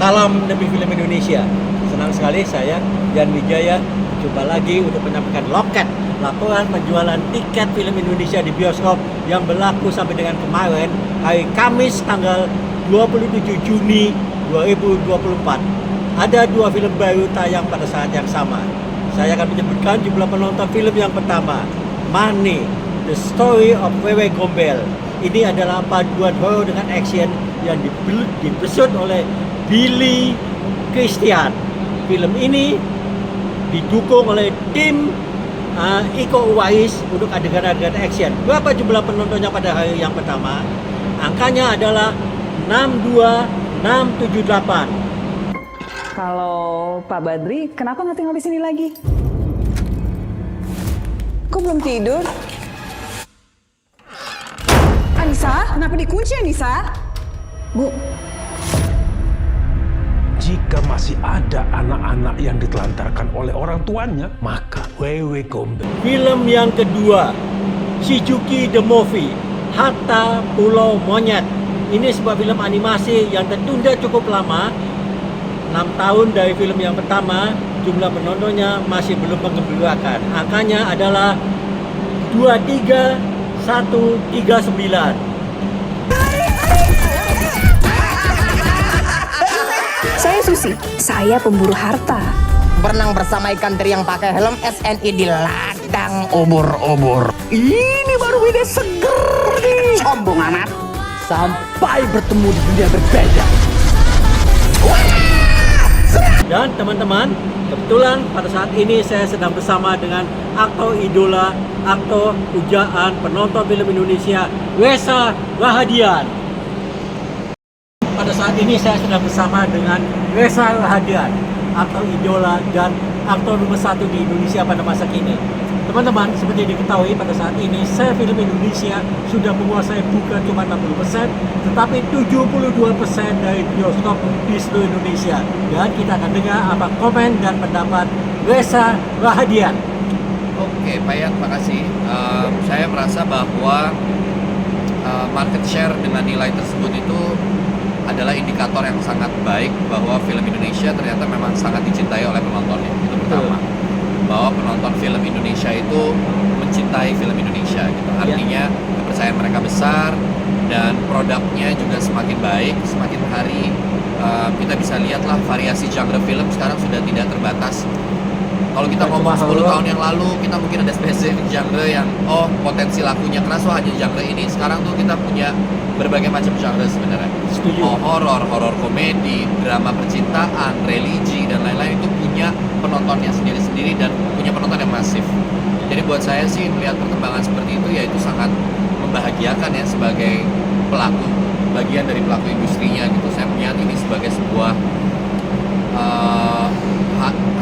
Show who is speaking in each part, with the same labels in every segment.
Speaker 1: Salam demi film Indonesia. Senang sekali saya, Yan Wijaya, coba lagi untuk menyampaikan loket laporan penjualan tiket film Indonesia di bioskop yang berlaku sampai dengan kemarin, hari Kamis tanggal 27 Juni 2024. Ada 2 film baru tayang pada saat yang sama. Saya akan menyebutkan jumlah penonton film yang pertama, Money, The Story of Wewe Gombel. Ini adalah paduan horor dengan action yang dibesut oleh Billy Christian. Film ini didukung oleh tim Iko Uwais untuk adegan-adegan action. Berapa jumlah penontonnya pada hari yang pertama? Angkanya adalah 62678.
Speaker 2: Kalau Pak Badri, kenapa nggak tinggal di sini lagi? Kok belum tidur? Anissa, kenapa dikunci Anissa? Bu,
Speaker 3: jika masih ada anak-anak yang ditelantarkan oleh orang tuanya, maka Wewe Gombel.
Speaker 1: Film yang kedua, Shizuki the Movie, Hatta Pulau Monyet. Ini sebuah film animasi yang tertunda cukup lama, 6 tahun dari film yang pertama. Jumlah penontonnya masih belum menggembirakan. Angkanya adalah 23139.
Speaker 4: Saya Susi, saya pemburu harta.
Speaker 5: Berenang bersama ikan teri yang pakai helm SNI di ladang ubur-ubur.
Speaker 3: Ini baru ide seger nih.
Speaker 5: Sombong amat.
Speaker 3: Sampai bertemu di dunia berbeda.
Speaker 1: Dan teman-teman, kebetulan pada saat ini saya sedang bersama dengan aktor idola, aktor pujaan penonton film Indonesia, Reza Rahadian. Pada saat ini saya sedang bersama dengan Reza Rahadian, aktor idola dan aktor nomor 1 di Indonesia pada masa kini. Teman-teman, seperti diketahui pada saat ini saya film Indonesia sudah menguasai bukan cuma 60%, tetapi 72% dari bioskop di seluruh Indonesia. Dan kita akan dengar apa komen dan pendapat Reza Rahadian.
Speaker 6: Oke, Pak Yan, makasih. Saya merasa bahwa market share dengan nilai tersebut itu adalah indikator yang sangat baik bahwa film Indonesia ternyata memang sangat dicintai oleh penontonnya. Itu pertama. Bahwa penonton film Indonesia itu mencintai film Indonesia gitu. Artinya kepercayaan mereka besar dan produknya juga semakin baik, semakin hari kita bisa lihatlah variasi genre film sekarang sudah tidak terbatas. Kalau kita ngomong 10 tahun yang lalu, kita mungkin ada spesifik genre yang potensi lakunya keras, hanya genre ini. Sekarang tuh kita punya berbagai macam genre sebenarnya. Horor komedi, drama percintaan, religi dan lain-lain itu punya penontonnya sendiri-sendiri dan punya penonton yang masif. Jadi buat saya sih melihat perkembangan seperti itu ya itu sangat membahagiakan ya sebagai pelaku, bagian dari pelaku industrinya gitu. Saya melihat ini sebagai sebuah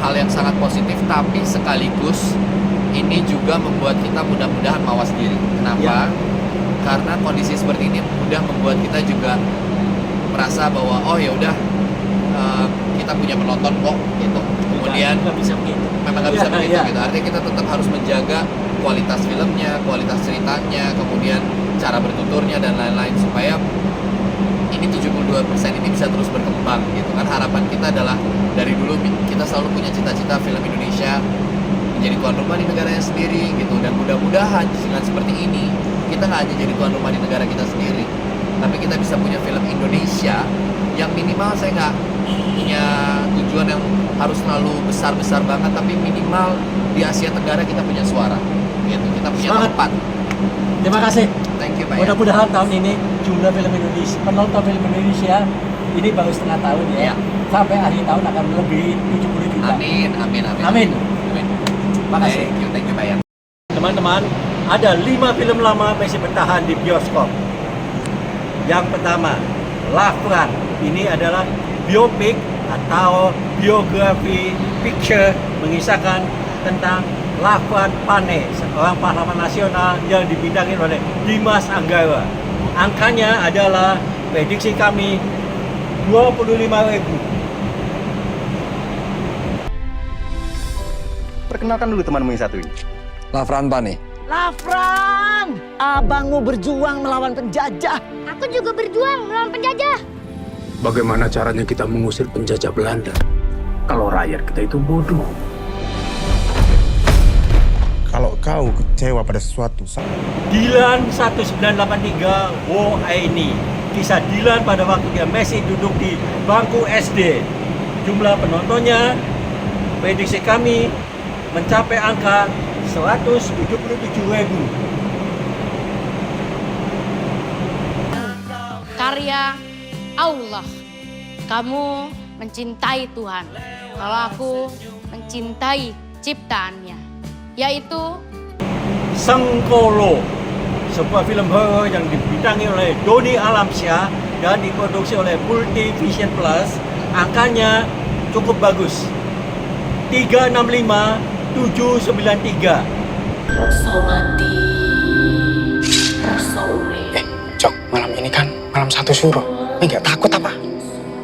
Speaker 6: hal yang sangat positif, tapi sekaligus ini juga membuat kita mudah-mudahan mawas diri. Kenapa? Karena kondisi seperti ini mudah membuat kita juga merasa bahwa ya udah kita punya penonton kok gitu. Kemudian
Speaker 1: nggak bisa begitu.
Speaker 6: Memang nggak bisa begitu gitu. Artinya kita tetap harus menjaga kualitas filmnya, kualitas ceritanya, kemudian cara bertuturnya dan lain-lain supaya ini 72% ini bisa terus berkembang gitu kan. Harapan kita adalah dari dulu kita selalu punya cita-cita film Indonesia menjadi tuan rumah di negaranya sendiri gitu, dan mudah-mudahan dengan seperti ini kita nggak hanya jadi tuan rumah di negara kita sendiri, tapi kita bisa punya film Indonesia yang minimal saya nggak punya tujuan yang harus selalu besar-besar banget, tapi minimal di Asia Tenggara kita punya suara gitu, kita punya tempat.
Speaker 1: Terima kasih.
Speaker 6: Thank you, Pak.
Speaker 1: Mudah-mudahan tahun ini jumlah film Indonesia, penonton film Indonesia ini baru setengah tahun ya. Sampai akhir tahun akan lebih 70 juta.
Speaker 6: Amin.
Speaker 1: Makasih.
Speaker 6: Thank you, Pak Yan.
Speaker 1: Teman-teman, ada 5 film lama masih bertahan di bioskop. Yang pertama, Lafran. Ini adalah biopik atau biografi picture mengisahkan tentang Lafran Pane, seorang pahlawan nasional yang dibintangi oleh Dimas Anggara. Angkanya adalah prediksi kami 25.000.
Speaker 7: Perkenalkan dulu temanmu yang satu ini.
Speaker 8: Lafran Pane.
Speaker 5: Lafran, abangmu berjuang melawan penjajah.
Speaker 9: Aku juga berjuang melawan penjajah.
Speaker 3: Bagaimana caranya kita mengusir penjajah Belanda kalau rakyat kita itu bodoh?
Speaker 7: Kalau kau kecewa pada sesuatu,
Speaker 1: Dilan 1983 Wo Aini. Kisah Dilan pada waktu dia masih duduk di bangku SD. Jumlah penontonnya, prediksi kami, mencapai angka 177.000.
Speaker 8: Karya Allah. Kamu mencintai Tuhan. Kalau aku mencintai ciptaannya, yaitu
Speaker 1: Sengkolo, sebuah film horor yang dibintangi oleh Doni Alamsyah dan diproduksi oleh Multivision Plus. Angkanya cukup bagus, 365 793.
Speaker 5: Jok, malam ini kan malam satu suruh. Nggak takut apa?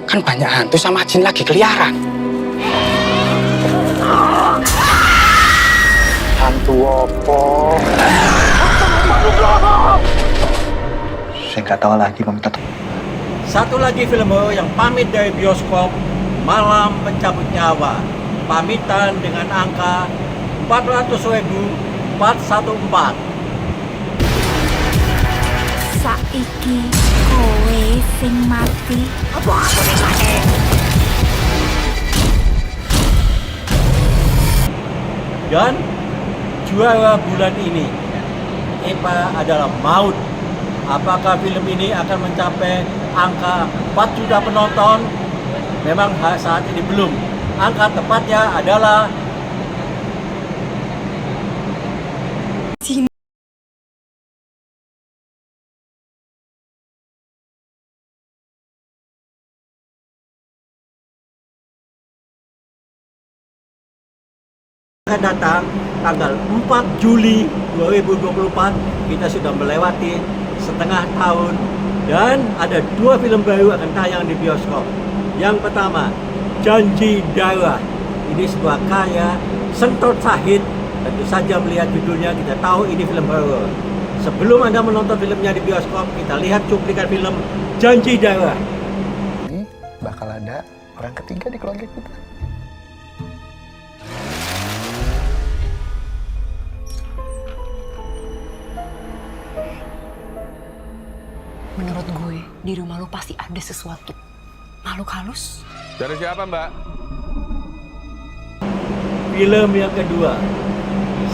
Speaker 5: Kan banyak hantu sama jin lagi keliaran. Hantu opo?
Speaker 7: saya nggak tahu lagi meminta
Speaker 1: Satu lagi film horor yang pamit dari bioskop, Malam Pencabut Nyawa. Pamitan dengan angka 400.414.
Speaker 4: Saiki kowe sing mati.
Speaker 1: Dan juara bulan ini, EPA adalah Maut. Apakah film ini akan mencapai angka 4 juta penonton? Memang saat ini belum. Angka tepatnya adalah akan datang tanggal 4 Juli 2024. Kita sudah melewati setengah tahun dan ada 2 film baru akan tayang di bioskop. Yang pertama, Janji Darah. Ini sebuah karya Sentot Sahid. Tentu saja melihat judulnya kita tahu ini film horor. Sebelum Anda menonton filmnya di bioskop, kita lihat cuplikan film Janji Darah.
Speaker 7: ini bakal ada orang ketiga di keluarga kita.
Speaker 9: Menurut gue, di rumah lu pasti ada sesuatu. Makhluk halus?
Speaker 3: Dari siapa, Mbak?
Speaker 1: Film yang kedua,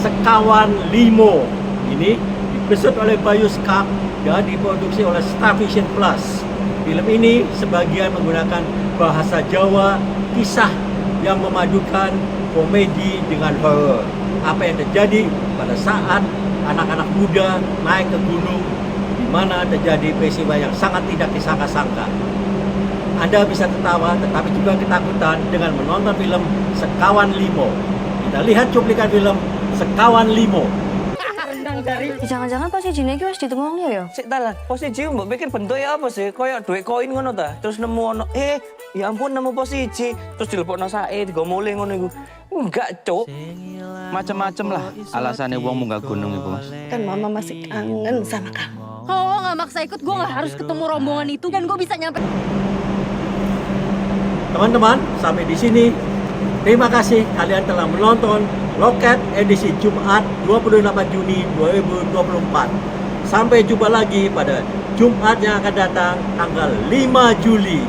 Speaker 1: Sekawan Limo. Ini dibesut oleh Bayu Skak dan diproduksi oleh Starvision Plus. Film ini sebagian menggunakan bahasa Jawa, kisah yang memadukan komedi dengan horor. Apa yang terjadi pada saat anak-anak muda naik ke gunung di mana terjadi peristiwa yang sangat tidak disangka-sangka. Anda bisa tertawa tetapi juga ketakutan dengan menonton film Sekawan Limo. Kita lihat cuplikan film Sekawan Limo.
Speaker 4: Jangan-jangan pas si Jin iki wis ditemoni ya?
Speaker 10: Sik dalan, posisi mbok pikir bentuknya apa sih? Kayak duit koin ngono ta. Terus nemu ono, ya ampun nemu posisi, terus dilepokno sae, digo mulih ngono iku. Enggak, Cuk.
Speaker 11: Macem-macem lah alasannya wong munggah gunung iku, Mas.
Speaker 9: Kan mama masih kangen sama kamu.
Speaker 8: kalau lo nggak maksa ikut, gue nggak harus ketemu rombongan itu dan gue bisa nyampe.
Speaker 1: Teman-teman, sampai di sini. Terima kasih kalian telah menonton Loket edisi Jumat 28 Juni 2024. Sampai jumpa lagi pada Jumat yang akan datang tanggal 5 Juli